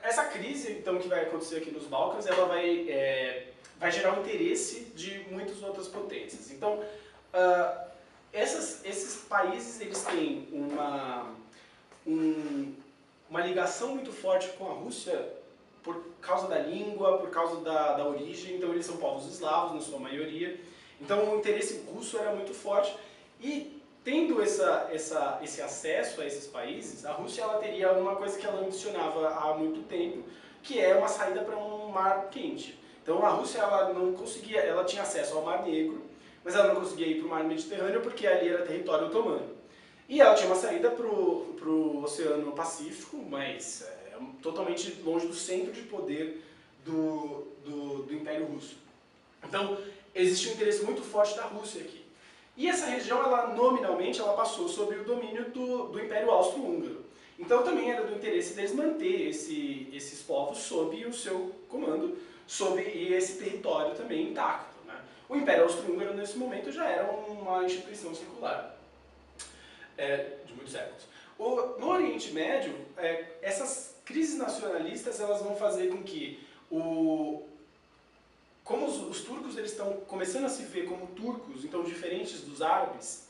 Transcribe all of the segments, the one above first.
Essa crise, então, que vai acontecer aqui nos Balcãs, ela vai gerar o interesse de muitas outras potências. Então, esses países, eles têm uma ligação muito forte com a Rússia por causa da língua, por causa da origem. Então, eles são povos eslavos, na sua maioria. Então, o interesse russo era muito forte. E, tendo esse acesso a esses países, a Rússia ela teria uma coisa que ela ambicionava há muito tempo, que é uma saída para um mar quente. Então a Rússia ela não conseguia, ela tinha acesso ao Mar Negro, mas ela não conseguia ir para o Mar Mediterrâneo porque ali era território otomano. E ela tinha uma saída para o Oceano Pacífico, mas totalmente longe do centro de poder do Império Russo. Então existe um interesse muito forte da Rússia aqui. E essa região, nominalmente, ela passou sob o domínio do Império Austro-Húngaro. Então também era do interesse deles manter esses povos sob o seu comando, e esse território também intacto, né? O Império Austro-Húngaro, nesse momento, já era uma instituição secular, de muitos séculos. No Oriente Médio, essas crises nacionalistas elas vão fazer com que como os turcos eles estão começando a se ver como turcos, então diferentes dos árabes,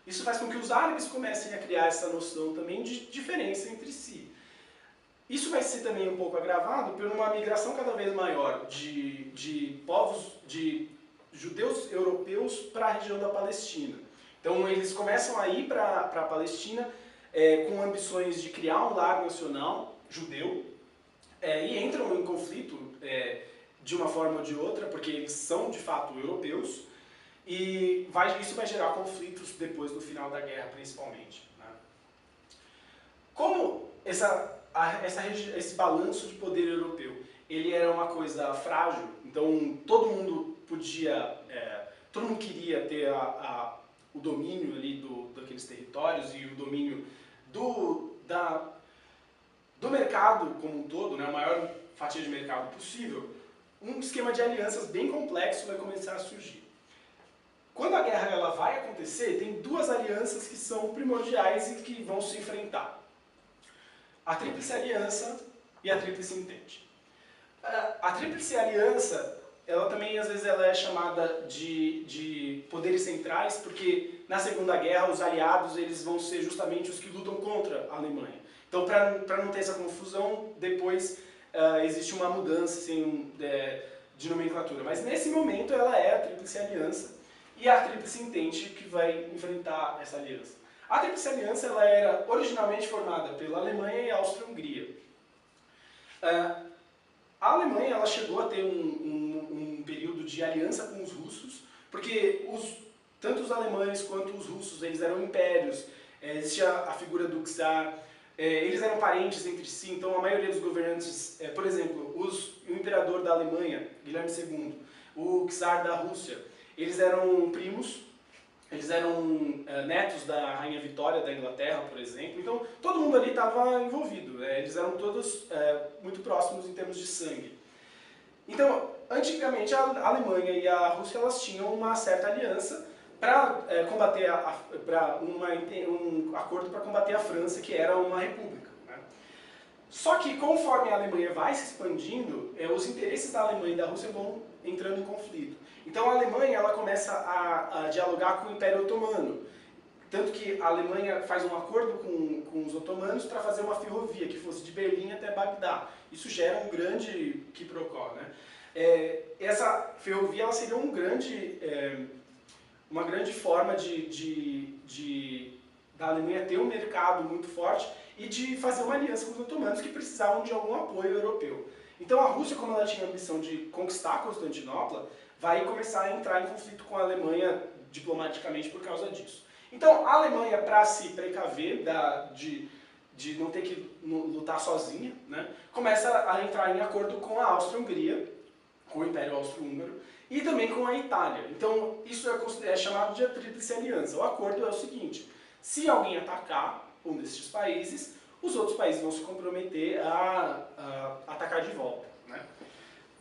isso faz com que os árabes comecem a criar essa noção também de diferença entre si. Isso vai ser também um pouco agravado por uma migração cada vez maior de povos, de judeus europeus para a região da Palestina. Então eles começam a ir para a Palestina com ambições de criar um lar nacional judeu e entram em conflito de uma forma ou de outra, porque eles são de fato europeus, e isso vai gerar conflitos depois do final da guerra, principalmente, né? Como esse balanço de poder europeu, ele era uma coisa frágil, então todo mundo queria ter o domínio ali daqueles territórios e o domínio do mercado como um todo, né, a maior fatia de mercado possível. Um esquema de alianças bem complexo vai começar a surgir. Quando a guerra ela vai acontecer, tem duas alianças que são primordiais e que vão se enfrentar. A Tríplice Aliança e a Tríplice Entente. A Tríplice Aliança, ela também às vezes ela é chamada de poderes centrais, porque na Segunda Guerra os aliados eles vão ser justamente os que lutam contra a Alemanha. Então, para não ter essa confusão, depois existe uma mudança assim, de nomenclatura. Mas nesse momento ela é a Tríplice Aliança e a Tríplice Entente que vai enfrentar essa aliança. A Tríplice Aliança ela era originalmente formada pela Alemanha e a Áustria-Hungria. A Alemanha ela chegou a ter um período de aliança com os russos, porque tanto os alemães quanto os russos eles eram impérios, existia a figura do czar, eles eram parentes entre si, então a maioria dos governantes, por exemplo, o imperador da Alemanha, Guilherme II, o czar da Rússia, eles eram primos, eles eram netos da Rainha Vitória da Inglaterra, por exemplo, então todo mundo ali estava envolvido, eles eram todos muito próximos em termos de sangue. Então, antigamente a Alemanha e a Rússia elas tinham uma certa aliança para combater um acordo para combater a França, que era uma república, né? Só que conforme a Alemanha vai se expandindo, os interesses da Alemanha e da Rússia vão entrando em conflito. Então a Alemanha ela começa a dialogar com o Império Otomano, tanto que a Alemanha faz um acordo com os otomanos para fazer uma ferrovia que fosse de Berlim até Bagdá. Isso gera um grande quiprocó, né? Essa ferrovia ela seria uma grande forma da Alemanha ter um mercado muito forte e de fazer uma aliança com os otomanos que precisavam de algum apoio europeu. Então a Rússia, como ela tinha a ambição de conquistar Constantinopla, vai começar a entrar em conflito com a Alemanha diplomaticamente por causa disso. Então a Alemanha, para se precaver de não ter que lutar sozinha, né, começa a entrar em acordo com a Áustria-Hungria, com o Império Austro-Húngaro, e também com a Itália. Então isso é chamado de Tríplice Aliança. O acordo é o seguinte: se alguém atacar um desses países, os outros países vão se comprometer a atacar de volta, né?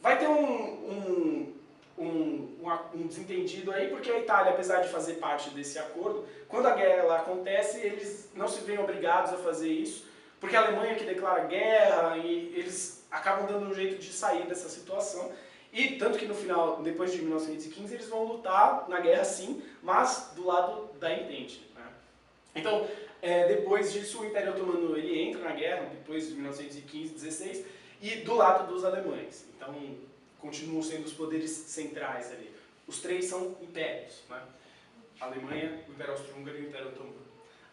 Vai ter um desentendido aí, porque a Itália, apesar de fazer parte desse acordo, quando a guerra lá acontece, eles não se veem obrigados a fazer isso, porque a Alemanha que declara guerra e eles acabam dando um jeito de sair dessa situação. E tanto que no final, depois de 1915, eles vão lutar na guerra sim, mas do lado da Entente, né? Então, depois disso, o Império Otomano ele entra na guerra, depois de 1915, 16, e do lado dos alemães. Então, continuam sendo os poderes centrais ali. Os três são impérios, né? A Alemanha, o Império Austro-Húngaro e o Império Otomano.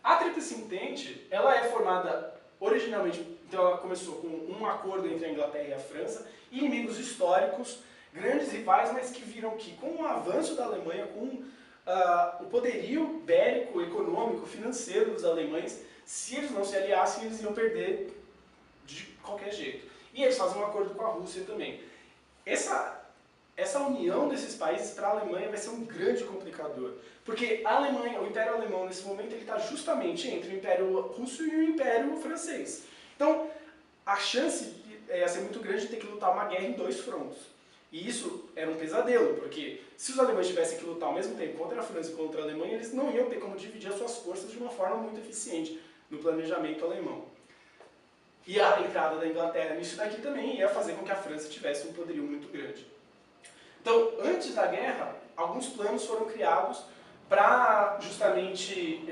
A Tríplice Entente, ela é formada originalmente, então ela começou com um acordo entre a Inglaterra e a França, inimigos históricos, grandes rivais, mas que viram que com o avanço da Alemanha, com o poderio bélico, econômico, financeiro dos alemães, se eles não se aliassem, eles iam perder de qualquer jeito. E eles fazem um acordo com a Rússia também. Essa união desses países para a Alemanha vai ser um grande complicador. Porque a Alemanha, o Império Alemão, nesse momento, ele está justamente entre o Império Russo e o Império Francês. Então, a chance ia ser muito grande de ter que lutar uma guerra em dois frontes. E isso era um pesadelo, porque se os alemães tivessem que lutar ao mesmo tempo contra a França e contra a Alemanha, eles não iam ter como dividir as suas forças de uma forma muito eficiente no planejamento alemão. E a entrada da Inglaterra nisso daqui também ia fazer com que a França tivesse um poderio muito grande. Então, antes da guerra, alguns planos foram criados para justamente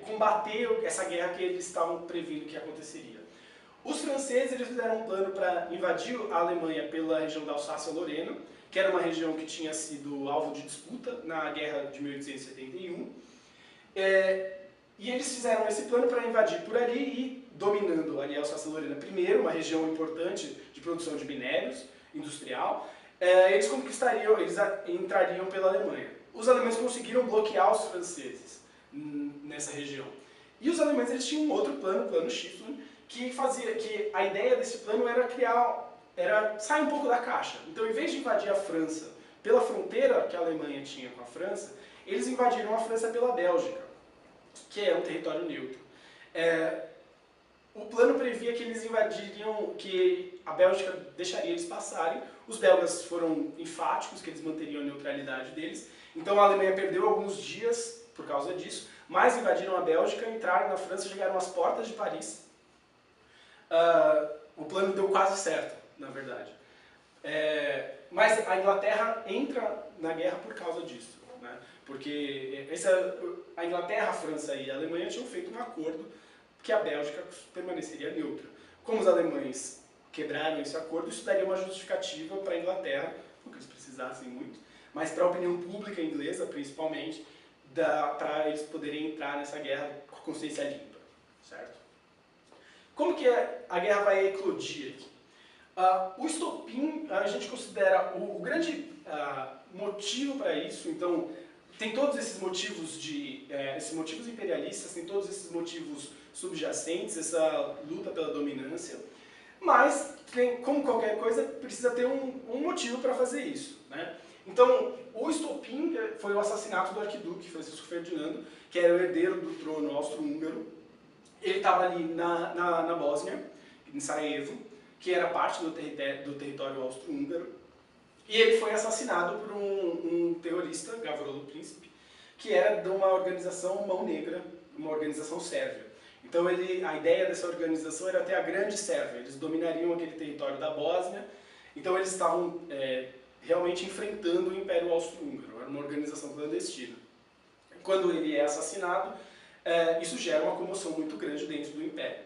combater essa guerra que eles estavam prevendo que aconteceria. Os franceses eles fizeram um plano para invadir a Alemanha pela região da Alsácia-Lorena, que era uma região que tinha sido alvo de disputa na guerra de 1871. E eles fizeram esse plano para invadir por ali e, dominando ali a Alsácia-Lorena primeiro, uma região importante de produção de minérios, industrial, eles conquistariam, eles entrariam pela Alemanha. Os alemães conseguiram bloquear os franceses nessa região. E os alemães eles tinham um outro plano, o plano Schifflin, que a ideia desse plano era sair um pouco da caixa. Então, em vez de invadir a França pela fronteira que a Alemanha tinha com a França, eles invadiram a França pela Bélgica, que é um território neutro. O plano previa que eles invadiriam, que a Bélgica deixaria eles passarem. Os belgas foram enfáticos, que eles manteriam a neutralidade deles. Então a Alemanha perdeu alguns dias por causa disso, mas invadiram a Bélgica, entraram na França, chegaram às portas de Paris. O plano deu quase certo, na verdade. Mas a Inglaterra entra na guerra por causa disso, né? Porque a Inglaterra, a França e a Alemanha tinham feito um acordo que a Bélgica permaneceria neutra. Como os alemães quebraram esse acordo, isso daria uma justificativa para a Inglaterra, não que eles precisassem muito, mas para a opinião pública inglesa, principalmente, para eles poderem entrar nessa guerra com consciência limpa, certo? Como que a guerra vai eclodir aqui? O estopim, a gente considera o grande motivo para isso, então, tem todos esses motivos esses motivos imperialistas, tem todos esses motivos subjacentes, essa luta pela dominância, mas, como qualquer coisa, precisa ter um motivo para fazer isso, né? Então, o estopim foi o assassinato do arquiduque Francisco Ferdinando, que era o herdeiro do trono austro-húngaro. Ele estava ali na Bósnia, em Sarajevo, que era parte do território austro-húngaro, e ele foi assassinado por um terrorista, Gavrilo Princip, que era de uma organização Mão Negra, uma organização sérvia. Então a ideia dessa organização era ter a Grande Sérvia, eles dominariam aquele território da Bósnia, então eles estavam realmente enfrentando o Império Austro-Húngaro, era uma organização clandestina. Quando ele é assassinado, isso gera uma comoção muito grande dentro do Império.